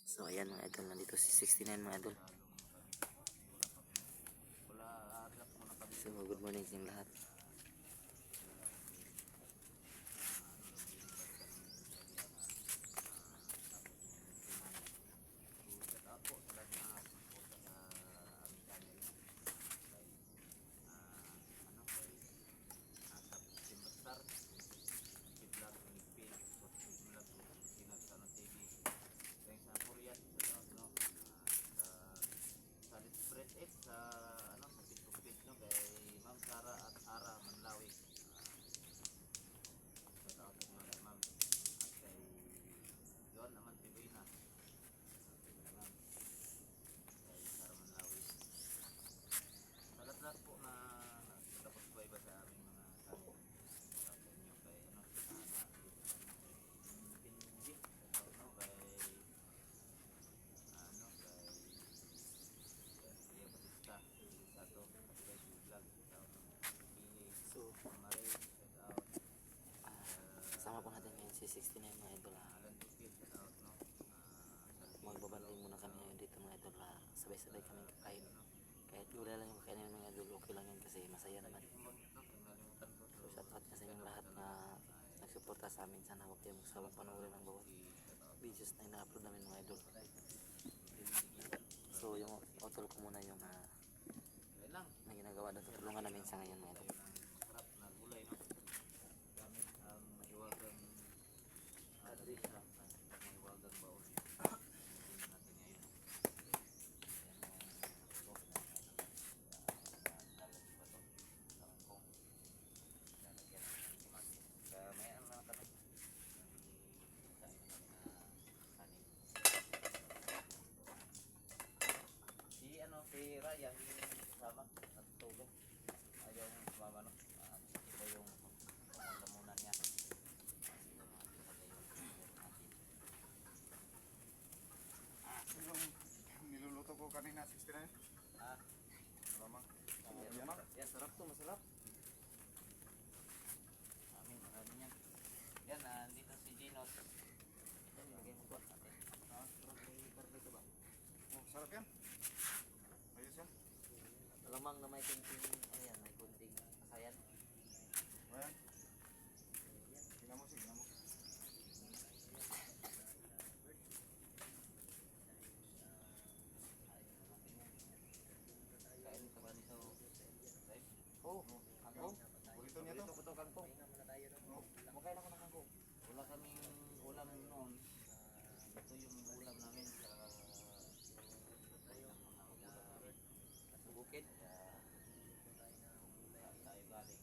So ayan mga idol, nandito si 69 mga idol. So good morning sa inyong lahat. Kasama po natin ngayon si 69 mga idol. Magbabanding muna kami ngayon dito mga idol. Sabay-sabay kami kakain. Kahit gulay lang yung kakainin mga idol, okay lang yun kasi masaya naman. So shoutout na sa inyong lahat na nagsuporta sa amin. Sana huwag kayo magsawang panoorin ng bawat videos na ina-upload namin mga idol. So yung outro ko muna yung na ginagawa na tutulungan namin sa ngayon mga idol. Si Ryan sama at tulong ayaw sumama no, iba yung pangalamunan niya. Yung niluluto ko kanina 69. Lamang. Yan sarap to, masarap. Amin, marami yan. Yan, dito si Ginos. Yan, ilagay mo ba natin? Ito ba? Oh, sarap yan. Ayos yan. Alamang na may kunting, ayan, may kunting kasayan. Ayan. Tingnan mo, tingnan mo. Kain ka ba nito? Oh, kangkong. Burrito niya to. Burrito ko to, kangkong. Oh, Kumakain ako ng kangkong. Wala kaming ulam noon. Ito yung ulam namin sa bukid. Tayo galing.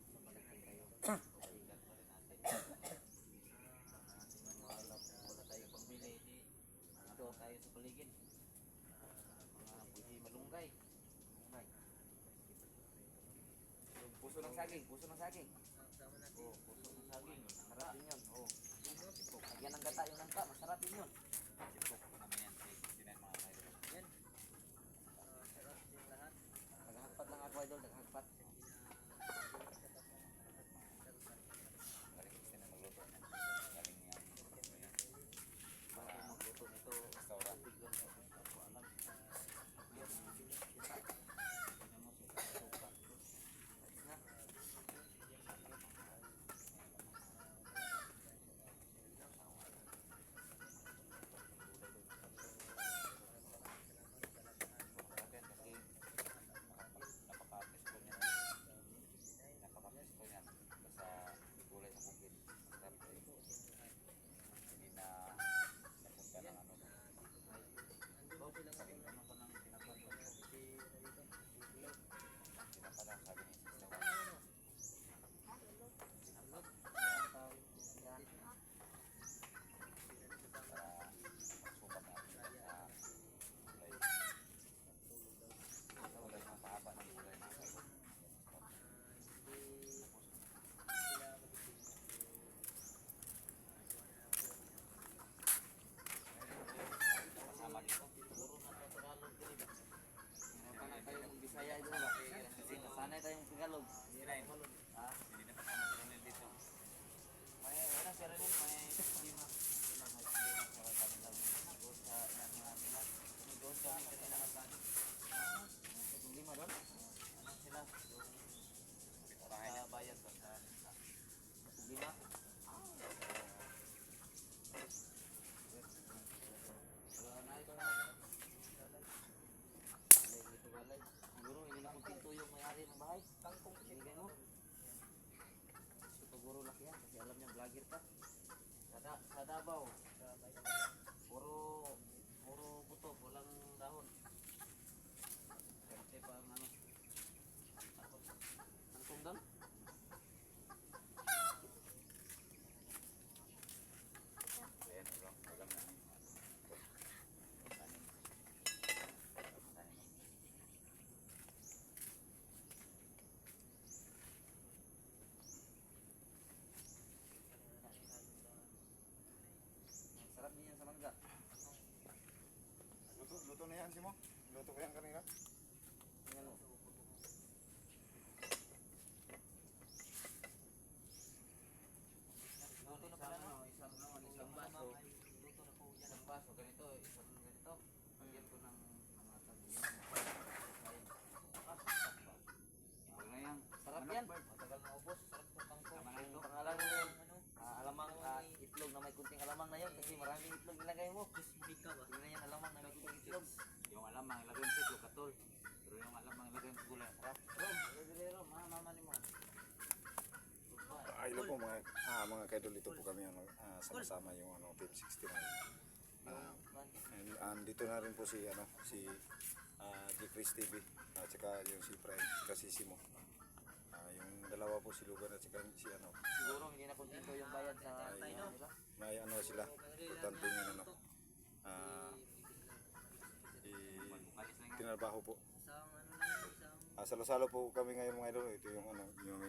Pabalikan tayo. Balikan pa rin natin. Natin yung mga ulam. Wala tayong pambili. Ito tayo sa paligid. Mga pusi malunggay. Puso ng saging. Puso ng saging. Oh, puso ng saging. Masarap din yun. Oh. Lagyan ng gata yung nangka. Masarap din yun. Yan. Naghahagpat lang ako idol. Naghahagpat. Bago magluto nito. Tignan mo. Ako alam. Yan. Tignan mo siya. Suka. Na. Luto na yan, Simo. Luto ko yan kanina. Ano? Luto na pala no? Isang baso. Isang baso, ganito, isang ganito. Lagyan ko ng mga sabihin. Ito na yan. Sarap yan. Matagal na ubos. Sarap to kangkong. Ang pangalan mo yun. Alamang itlog na may kunting alamang na yun kasi maraming itlog nilagay mo. Hindi na yan alamang na may kunting itlog. Yung alamang ilagay mo sa itlog katol. Pero yung alamang ilagay mo sa gulay. Sarap. Rom, mama ni mo. Hello po mga kaidol, dito po kami sama-sama yung Team 69. Dito na rin po si G-Chris TV at saka yung si Prime kasi Simo. Yung dalawa po si Lugan at saka si Siguro hindi na kontento yung bayad sa nila. may sila importante yung tinarbaho po. Salo-salo po kami ngayon mga idol. Ito yung yung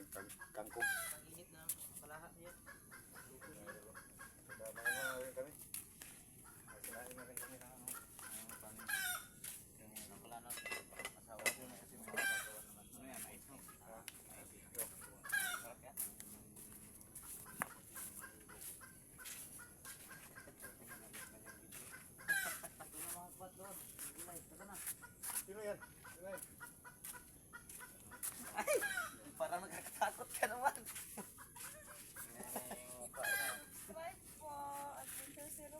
kangkong. Ang init na palahat niya. Mga rin kami. Sinain na rin kami ng panin. Yung pala na asawa ko na kasi may asawa naman. Ano yan? Mais no? Sarap yan. Ito na mga kwat doon. Gulay, taga na. Sino yan? Sino yan? Ay! Parang nakakatakot ka naman. Bye po. Adventure 05.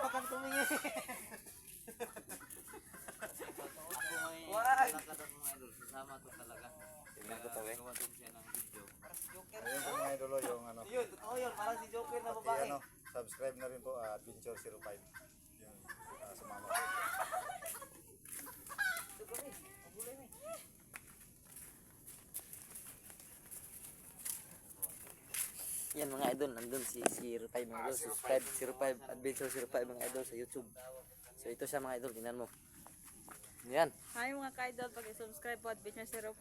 Bakang tumingin. Wag! Nakakadap mga idol. Sasama to talaga. Tingnan ko to, eh. Gawa din siya ng video. Parang si Joker. Ayun po mga idol yung Yun, totoo yun. Parang si Joker na Pati babae. subscribe na rin po Adventure 05. Yun, sumama po. Ito kami. Ang gulay mo. Yan mga idol, nandun si 05 mga idol, subscribe 05, Adventure 05 mga idol sa YouTube. So ito siya mga idol, tingnan mo. Yan. Hi mga ka-idol, pag-subscribe po Adventure 05.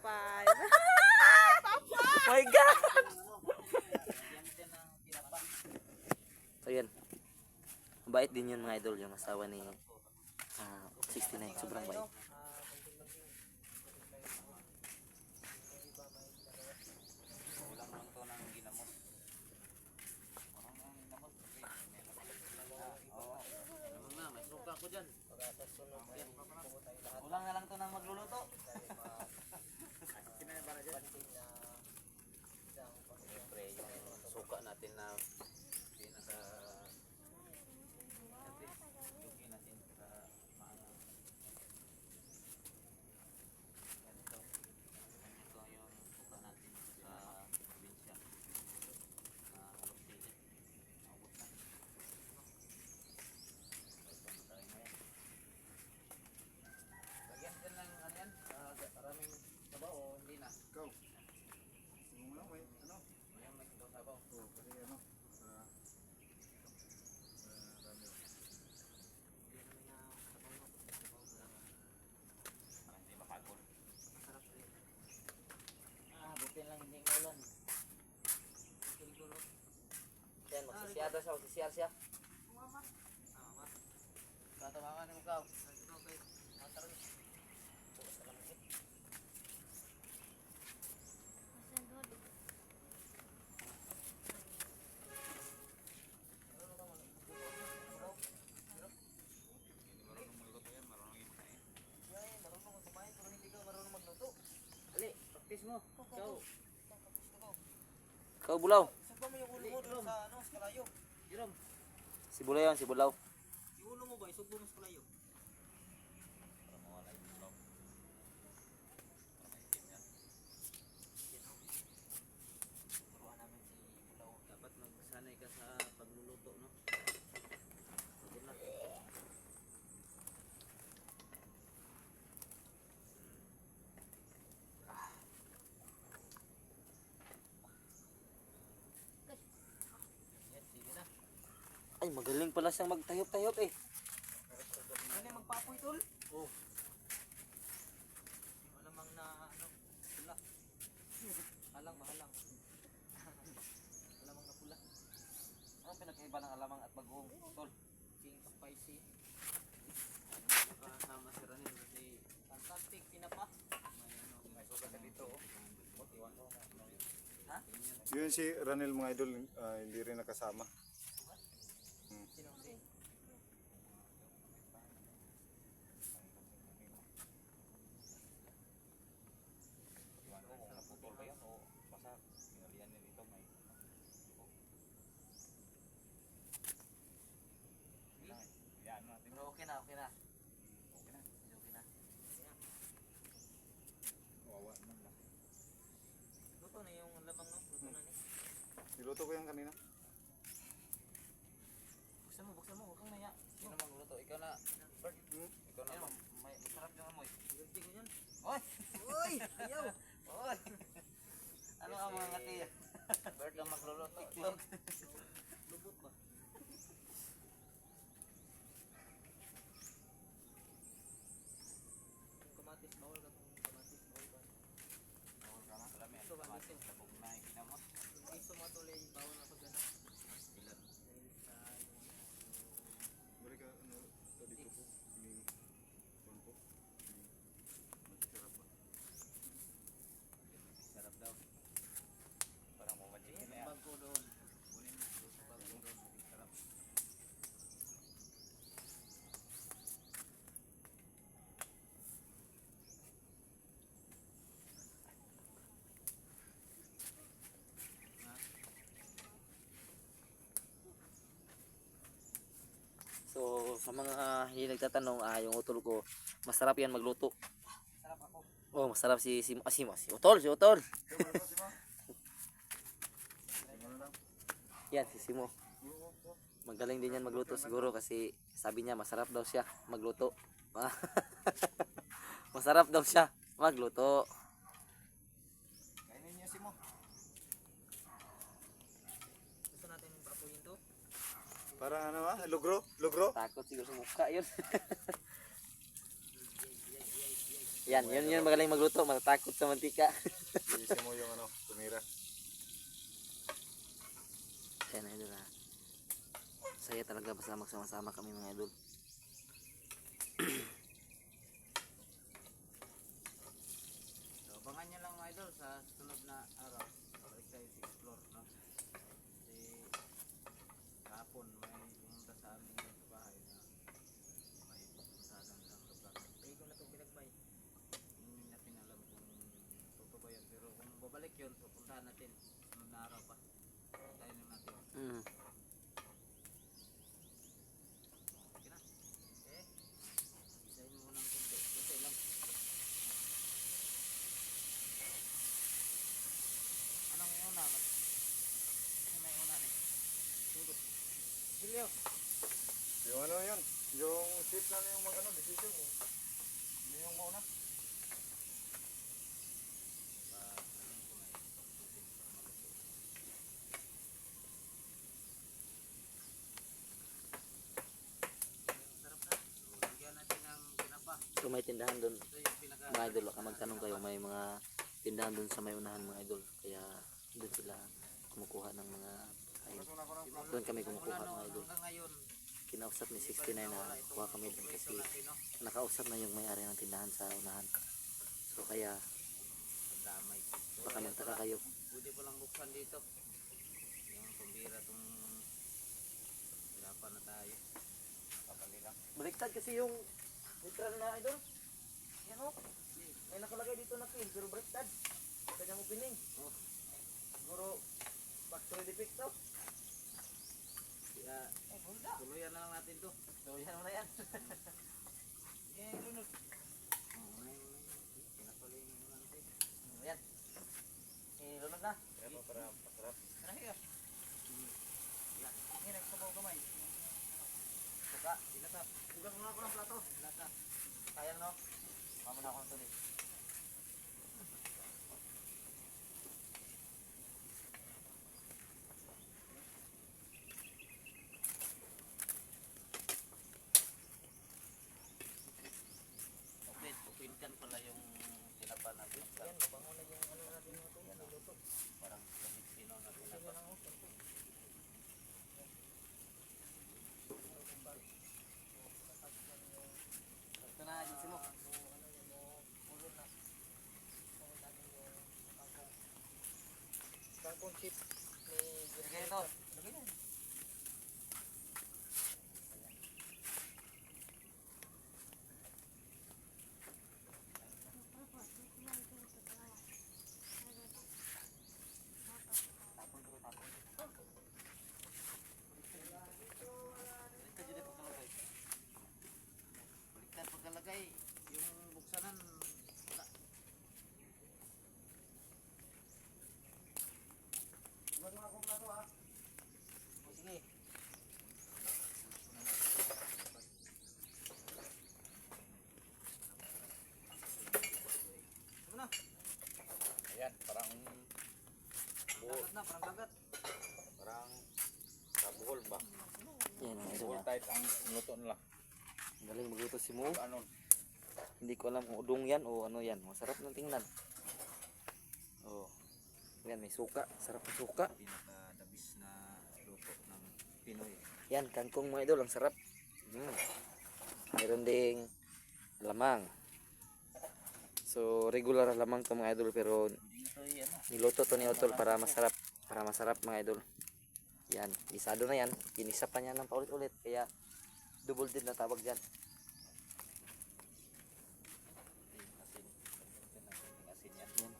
My God! Yan siya ng kinapa. So yan. Mabait din yun mga idol, yung asawa ni 69, sobrang bait. Kulang lang to ng ginamos. Kulang lang ng ginamos kasi may Oo. Naman na, may suka ko dyan. Yan. Kulang na lang to ng magluluto. Siyempre yung suka natin na Pinaka yuki natin sa maano. Ganito. Ito yung suka natin sa probinsya. Halong pilit. Maubos na. Ito na tayo ngayon. Lagyan din ng ano yan? Maraming sabaw o hindi na? Go. Yung lang, may Ngayon may sabaw. kasi rami. Para hindi mapagod. Masarap rin. Buti lang hindi maulan. Siguro. yan, magsisiyar daw siya, magsisiyar siya. Tatawagan mo ikaw. Marunong kumain pero hindi ka marunong magluto. Ali, practice mo. Go. Ikaw Bulaw. Sugba mo yung ulo mo doon sa ano, sa kalayo. Jerome, Si Bulaw yan, si Bulaw. yung ulo mo ba, isugbo mo sa kalayo. Para mawala yung ulo. Para maitim yan. Turuan namin si Bulaw. Dapat magsanay ka sa pagluluto, no? Good na. Yan, sige na. Ay, magaling pala siyang magtayop-tayop eh. Ano yung magpapoy tol? Oo. Yung alamang na ano, pula. Halang, mahalang. Alamang na pula. Anong pinakaiba ba ng alamang at bagoong tol? King spicy. Nakasama si Ranil kasi fantastic tinapa. May suka ka dito oh. Iwan ko. Ha? Yun si Ranel mga idol, hindi rin nakasama. Sino si? Iwan ko kung naputol ba yan o basta pinalian niya dito may yan natin. Pero okay na, okay na. Okay na. Okay na. Wawa naman lang. Luto na yung lamang no? Luto na ni. Niluto ko yan kanina. Buksan mo, huwag kang naya. Sino magluto? Ikaw na. Bert. Ikaw na. May masarap yung amoy. Guilty ko yan. Oy! Oy! Ayaw! Oy! Ano ang mga ngati? Bert ang magluluto. Iklog. Lubot ba? Kamatis, bawal ka kung kamatis, bawal ka. Bawal ka na? Alam yan, kamatis, labog na ikinamot. Hindi sumatuloy, bawal ako dyan. Ilan? Dahil sa Balik ka, ano, dito po. Tuan po. Masarap ba? sarap daw. Parang mamachikin na yan. Bag ko doon. Kunin mo. Bag ko doon. Sarap. So sa mga hindi nagtatanong, yung utol ko, masarap yan magluto. Sarap ako. Oh, masarap si Utol, si Utol. Yan, si Simo. Magaling din yan magluto siguro kasi sabi niya masarap daw siya magluto. Masarap daw siya magluto. Kainin niyo si mo. Gusto natin papuyin to? Para ano ba? Lugro? Lugro? Takot siguro sa mukha yun. Yun magaling magluto, matatakot sa mantika. Iisi mo yung ano, tumira. Ayan, idol ha. Saya talaga basta magsama-sama kami mga idol. So, abangan nyo lang mga idol sa sunod na araw. Balik tayo sa explore, no? Kasi kahapon may pumunta sa amin dun sa bahay na may pumuntahan ng lugar. Eh, kung na itong pinagbay, hindi natin alam kung totoo ba yun. Pero kung babalik yun, so puntahan natin sunod na araw pa. Tayo na natin. Okay na. Okay. Isahin mo ng konti. Konti lang. Anong una? Ano may una ni? Sugod. Silyo. Yung ano yun? Yung tip na yung mga ano, decision mo. Hindi yung mauna. Sarap na. So, lagyan natin ng pinapa. So may tindahan doon Ito yung pinaka... mga idol, baka magtanong kayo, may mga tindahan doon sa may unahan mga idol. Kaya doon sila kumukuha ng mga kain. Doon kami kumukuha mga idol. Hanggang ngayon, Kinausap ni 69 na kuha kami doon kasi nakausap na yung may-ari ng tindahan sa unahan. So kaya damay. baka magtaka kayo. Pwede pa lang buksan dito. Yung pambira itong hirapan na tayo. Kapalila. Baliktad kasi yung neutral na idol. Yan o. May nakalagay dito na pin pero baliktad. Kanyang opening. Oh. Siguro factory defect to. Kaya, tuluyan na lang natin to. Tuluyan mo na yan. Sige, lunod. Oh, unay. Pinapalay mo natin. Ayan. Ilunod na. Kaya para masarap. Ano kaya? Yan. Sige, nagsabaw kamay. Suka. Sinatap. Ugang muna ako ng plato. Sinatap. Sayang no. Mamuna ako ng tuloy. Pinkan pala yung tinapa natin. Yan, mabango na yung ano natin ito. Yan, luto. Parang Filipino na tinapa. gusto niya. Type ang luto nila. Galing magluto si Mo. Ano? Hindi ko alam kung udong yan o ano yan. Masarap ng tingnan. Oh. Yan, may suka. Sarap ng suka. Pinaka-dabis na luto ng Pinoy. Yan, kangkong mga idol. Ang sarap. Mayroon ding lamang. So, regular ang lamang to mga idol. Pero Dito yan. niluto to ni Otol para masarap. Para masarap mga idol. Yan, isado na yan. Kinisa pa niya ng paulit-ulit. Kaya, double din na tawag dyan. Asin yan. Yan.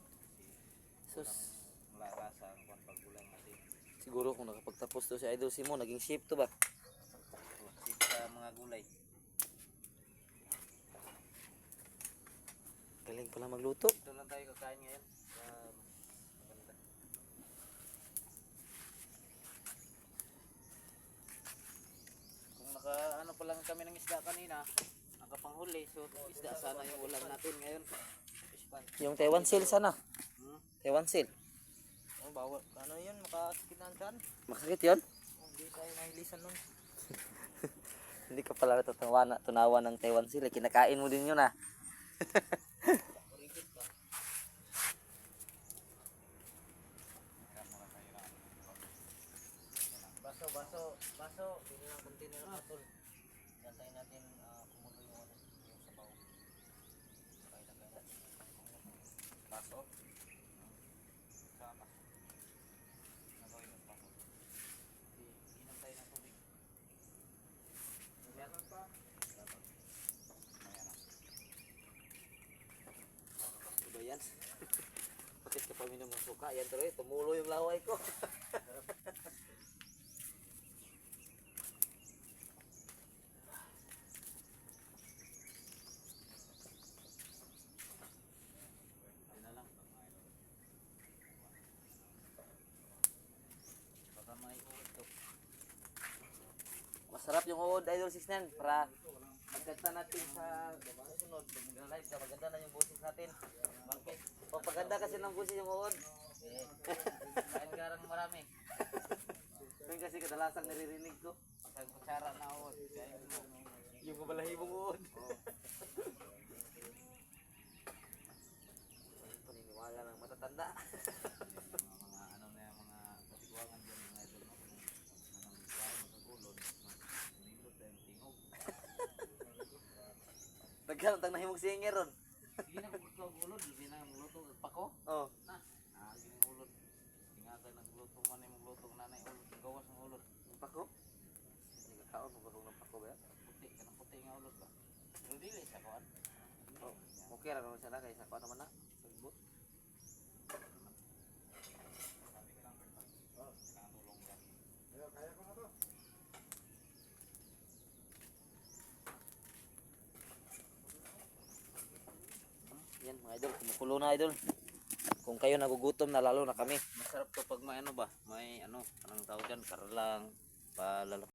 Sus. Malasa ang pagkulang asin. Siguro kung nakapagtapos to si Idol Simo, naging chef to ba? Sip sa mga gulay. Galing pala magluto. Ito lang tayo kakain ngayon. Maganda. Kung naka ano pa lang kami ng isda kanina, nakapanghuli, so isda sana yung ulam natin ngayon. Fish pan. Yung Taiwan Seal sana. Taiwan Seal. Oh, bawal. Ano yun? Makakinan dyan? Makakit yun? Hindi tayo nahilisan nun. Hindi ka pala tunawa ng Taiwan Seal. Kinakain mo din yun ah. Origin pa. Baso. Bili ng container ng atol. Dantayin natin kumulo yung ano, yung sabaw. Lagay natin. Baso. Sama. Nagawin yung baso. Inom tayo ng tubig. Meron pa. Ayan na. Diba yan? Bakit ka paminom ng suka? Yan tuloy, tumulo yung laway ko. Yun na lang. Baka may ulit to. Masarap yung uod, Idol 69. Para magkanta natin sa susunod. Mag-live ka, maganda na yung boses natin. Bakit? Pagpaganda kasi ng boses yung uod. Eh, kain garang marami. Yun kasi kadalasang naririnig ko. Sa kutsara na uod. Kain mo. Yung mabalahibong uod. Oh. Paniniwala ng matatanda. Mga ano na mga katiguangan dyan mga idol na kung anong kuwain mo sa gulod. Nilod na yung tingog. Nagkaroon tang nahimog singer ron. Hindi na kung gusto ang ulod. Hindi na magluto. Pako? Oh. Gini ulod. Ingatan nagluto man yung magluto ng nanay ulod. Gawas ng ulod. Yung pako? Hindi ka kaon, magkaroon ng pako ba yan? Puti. Kanang puti nga ulod ba? Pero dili sa kuwan. Oh. Okay lang naman siya na, kaya sa kuha naman na. Sagbot. Yan mga idol, kumukulo na idol. Kung kayo nagugutom na lalo na kami. Masarap to pag may ano ba? May ano, anong tawag dyan? Karalang, palalak.